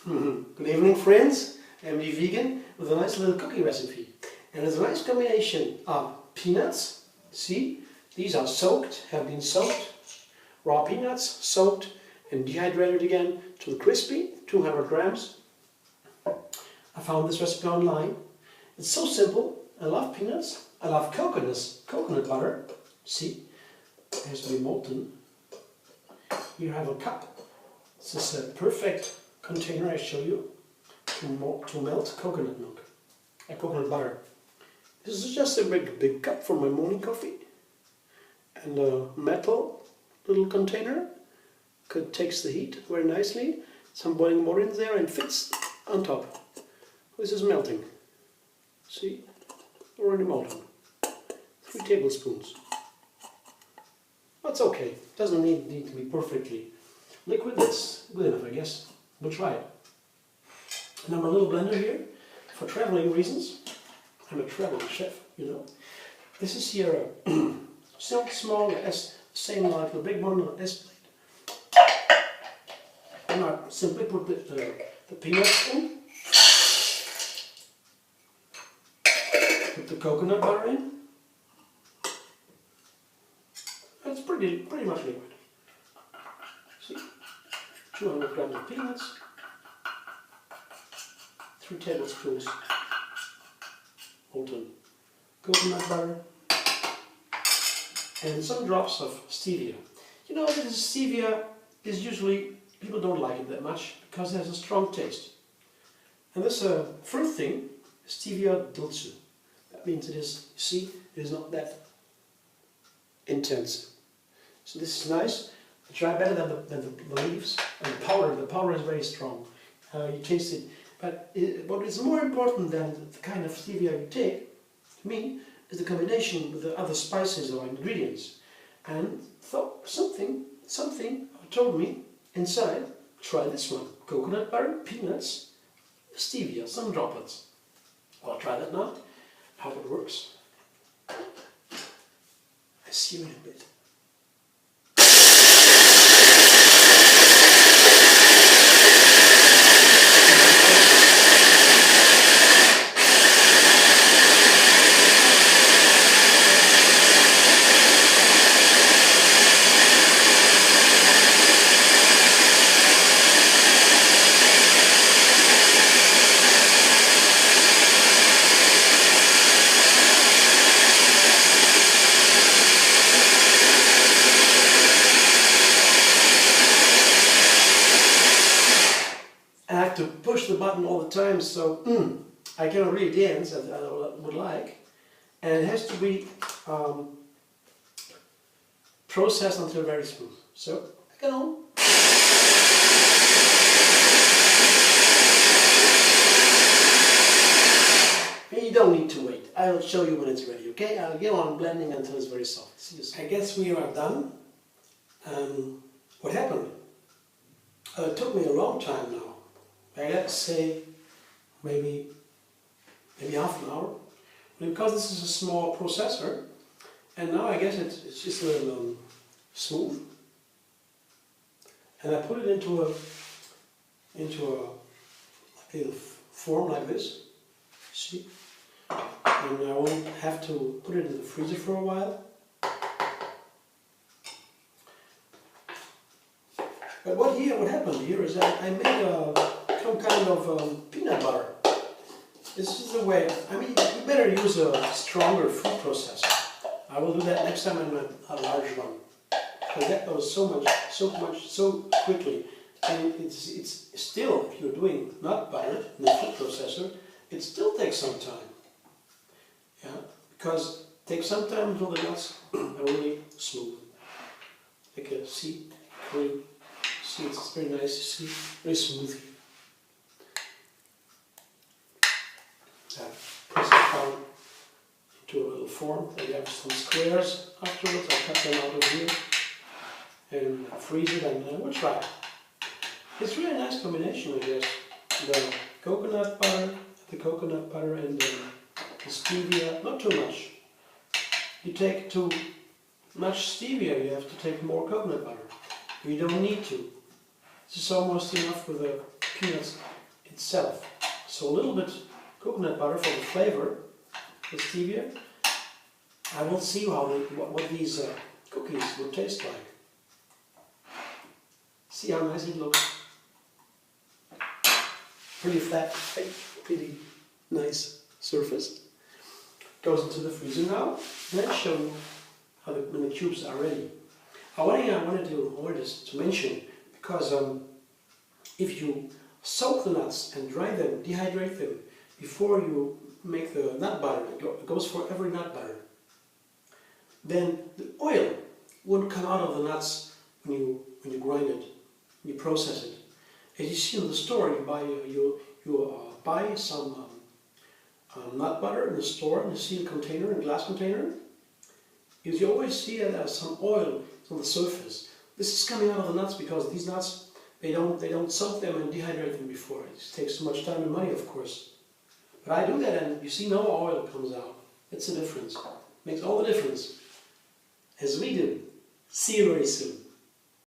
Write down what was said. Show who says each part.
Speaker 1: Good evening, friends. I'm the vegan with a nice little cookie recipe. And it's a nice combination of peanuts. See, these are soaked, have been soaked. Raw peanuts, soaked and dehydrated again to crispy, 200 grams. I found this recipe online. It's so simple. I love peanuts. I love coconut butter. See, it has to be molten. Here I have a cup. This is a perfect container I show you to melt coconut milk, coconut butter. This is just a big cup for my morning coffee, and a metal little container. Takes the heat very nicely. Some boiling water in there and fits on top. This is melting. See, already molten. 3 tablespoons. That's okay. Doesn't need to be perfectly liquid. That's good enough, I guess. We'll try it. And I have a little blender here for traveling reasons. I'm a traveling chef, you know. This is here a small same like the big one, an S plate. And I simply put the peanuts in. Put the coconut butter in. It's pretty much liquid. See, 200 grams of peanuts, 3 tablespoons molten coconut butter, and some drops of stevia. You know, this stevia is usually, people don't like it that much because it has a strong taste. And this fruit thing, stevia dulce. That means it is, you see, it is not that intense. So this is nice. I try better than the leaves and the powder. The powder is very strong. You taste it. But what is more important than the kind of stevia you take, to me, is the combination with the other spices or ingredients. And something told me inside, try this one. Coconut butter, peanuts, stevia, some droplets. I'll try that now, how it works. I see you in a bit. I have to push the button all the time, so I cannot really dance as I would like, and it has to be processed until very smooth. So I can on. You don't need to wait. I will show you when it's ready. Okay? I'll go on blending until it's very soft. See you soon. I guess we are done. What happened? It took me a long time now. I got to say, maybe half an hour, because this is a small processor, and now I guess it's just a little smooth. And I put it into a little form like this. See, and I won't have to put it in the freezer for a while. But what happened here is that I made some kind of peanut butter. This is the way, I mean, you better use a stronger food processor. I will do that next time I'm a large one. Because that goes so quickly. And it's still, if you're doing nut butter in the food processor, it still takes some time. Yeah, because it takes some time until the nuts are really smooth. Like a cream. See, it's very nice, you see, very smooth. Press it down into a little form. Then you have some squares afterwards. I'll cut them out of here and freeze it, and we'll try it. It's really a nice combination, I guess. The coconut butter and the stevia, not too much. You take too much stevia, you have to take more coconut butter. You don't need to. This is almost enough with the peanuts itself. So a little bit coconut butter for the flavor, the stevia. I will see what these cookies will taste like. See how nice it looks. Pretty flat, pretty nice surface. Goes into the freezer now. Let's show you how when the cubes are ready. One thing I wanted to mention, because if you soak the nuts and dry them, dehydrate them before you make the nut butter, it goes for every nut butter, then the oil won't come out of the nuts when you grind it, when you process it. As you see in the store, you buy some nut butter in the store, in a sealed container, in a glass container. You always see that there's some oil on the surface. This is coming out of the nuts because these nuts, they don't soak them and dehydrate them before. It just takes too much time and money, of course. But I do that, and you see no oil comes out. That's the difference. Makes all the difference. As we do. See you very soon.